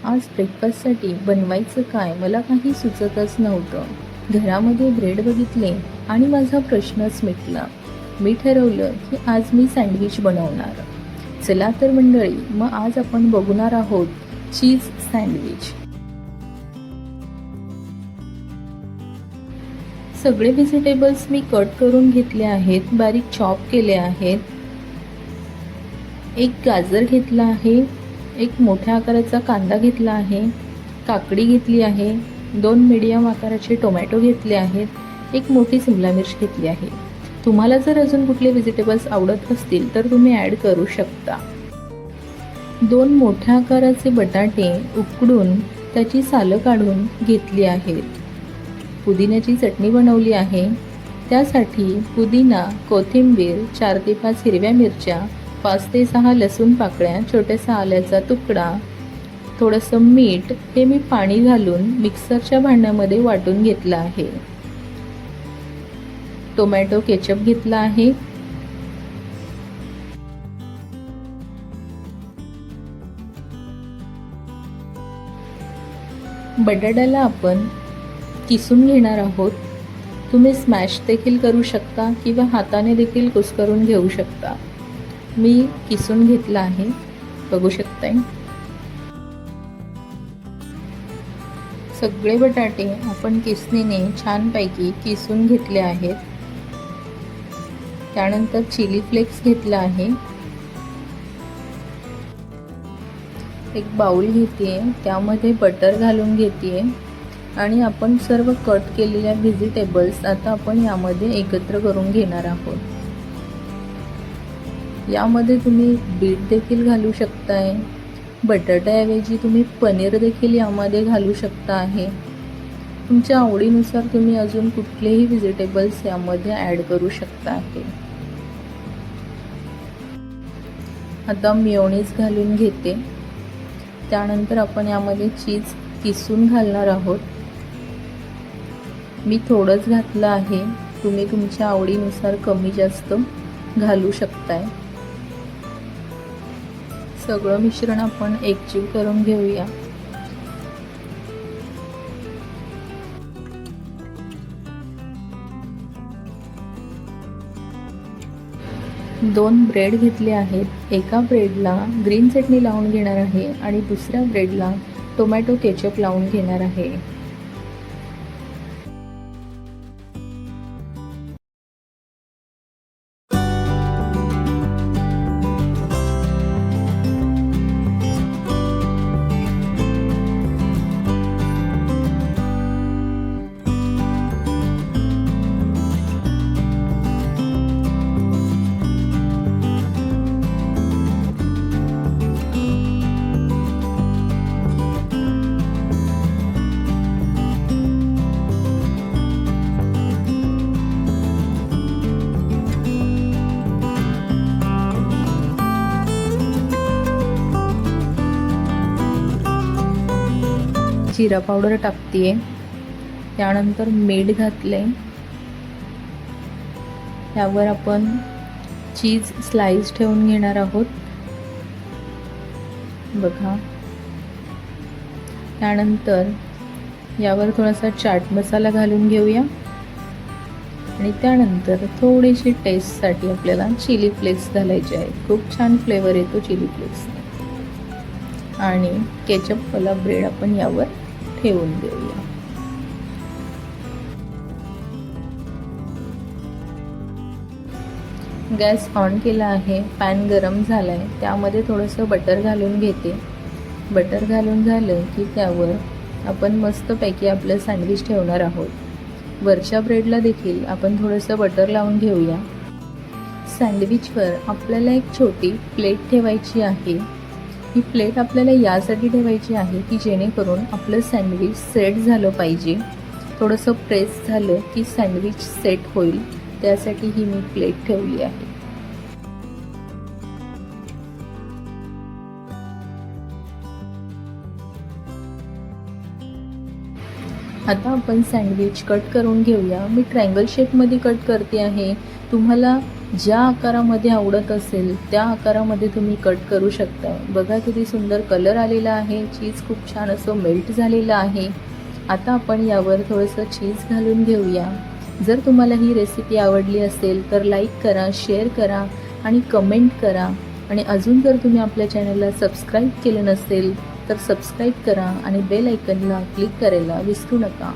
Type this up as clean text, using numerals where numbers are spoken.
आज ब्रेकफास्टसाठी बनवायचं काय मला काही सुचतच नव्हतं. घरामध्ये ब्रेड बघितले आणि माझा प्रश्नच मिटला. मी ठरवलं की आज मी सँडविच बनवणार. चला तर मंडळी, मग आज आपण बघणार आहोत चीज सँडविच. सगळे व्हेजिटेबल्स मी कट करून घेतले आहेत, बारीक चॉप केले आहेत. एक गाजर घेतला आहे, एक मोठ्या आकाराचा कांदा घेतला आहे, काकडी घेतली आहे, 2 मीडियम आकाराचे टोमॅटो घेतले आहेत, एक मोठी शिमला मिर्च घेतली आहे. तुम्हाला जर अजून कुठले व्हेजिटेबल्स आवडत असतील तर तुम्ही ॲड करू शकता. 2 मोठ्या आकाराचे बटाटे उकडून त्याची सालं काढून घेतली आहेत. पुदिन्याची चटणी बनवली आहे. त्यासाठी पुदिना, कोथिंबीर, 4 ते 5 हिरव्या मिरच्या, 5 ते 6 लसूण पाकळ्या, छोट्यासा आल्याचा तुकडा, थोडंसं मीठ हे मी पाणी घालून मिक्सरच्या भांड्यामध्ये वाटून घेतलं आहे. टोमॅटो केचप घेतला आहे. बटाट्याला आपण किसून घेणार आहोत. तुम्ही स्मॅश देखील करू शकता किंवा हाताने देखील कुस्करून घेऊ शकता. मी किसून घेतला आहे, बघू शकताय. सगळे बटाटे आपण किसणीने छानपैकी किसून घेतले आहेत. त्यानंतर चिली फ्लेक्स घेतला आहे. एक बाउल घेते, त्यामध्ये बटर घालून घेते आणि आपण सर्व कट केलेल्या व्हेजिटेबल्स आता आपण यामध्ये एकत्र करून घेणार आहोत. यामध्ये तुम्ही बीट देखील घालू शकताय. बटाट्याऐवजी तुम्ही पनीर देखील यामध्ये घालू शकता आहे. तुमच्या आवडीनुसार तुम्ही अजून कुठलेही व्हेजिटेबल्स यामध्ये ॲड करू शकता आहे. आता मेयोनीज घालून घेते. त्यानंतर आपण यामध्ये चीज किसून घालणार आहोत. मी थोडंच घातलं आहे, तुम्ही तुमच्या आवडीनुसार कमी जास्त घालू शकताय. सगळं मिश्रण आपण एकजीव करून घेऊया. दोन ब्रेड घेतले आहेत. एका ब्रेडला ग्रीन चटणी लावून घेणार आहे आणि दुसऱ्या ब्रेडला टोमॅटो केचप लावून घेणार आहे. जिरा पावडर टाकते. त्यानंतर मीठ घातले. यावर आपण चीज स्लाइस ठेवून घेणार आहोत, बघा. त्यानंतर यावर थोडासा चाट मसाला घालून घेऊया आणि त्यानंतर थोडीशी टेस्टसाठी आपल्याला चिली फ्लेक्स घालायचे आहेत. खूप छान फ्लेवर येतो चिली फ्लेक्स. आणि केचपवाला ब्रेड आपण यावर ठेवून देऊया. गॅस ऑन केला आहे. पॅन गरम झाला आहे. त्यामध्ये थोडंसं बटर घालून घेते. बटर घालून झालं की त्यावर आपण मस्तपैकी आपलं सँडविच ठेवणार आहोत. वरच्या ब्रेडला देखील आपण थोडंसं बटर लावून घेऊया. सँडविचवर आपल्याला एक छोटी प्लेट ठेवायची आहे. ही प्लेट आपल्याला यासाठी ठेवायची आहे की जेणेकरून आपलं सँडविच सेट झालं पाहिजे. थोडंसं प्रेस झालं की सँडविच सेट होईल, त्यासाठी ही मी प्लेट ठेवली आहे. आता आपण सँडविच कट करून घेऊया. मी ट्रायंगल शेपमध्ये कट करते आहे. तुम्हाला ज्या आकारामध्ये आवडत असेल त्या आकारामध्ये तुम्ही कट करू शकता. बघा किती सुंदर कलर आलेला आहे. चीज खूप छान असं मेल्ट झालेलं आहे. आता आपण यावर थोडंसं चीज घालून घेऊया. जर तुम्हाला ही रेसिपी आवडली असेल तर लाईक करा, शेअर करा आणि कमेंट करा. आणि अजून जर तुम्ही आपल्या चॅनलला सबस्क्राईब केलं नसेल तर सबस्क्राईब करा आणि बेल आयकनला क्लिक करायला विसरू नका.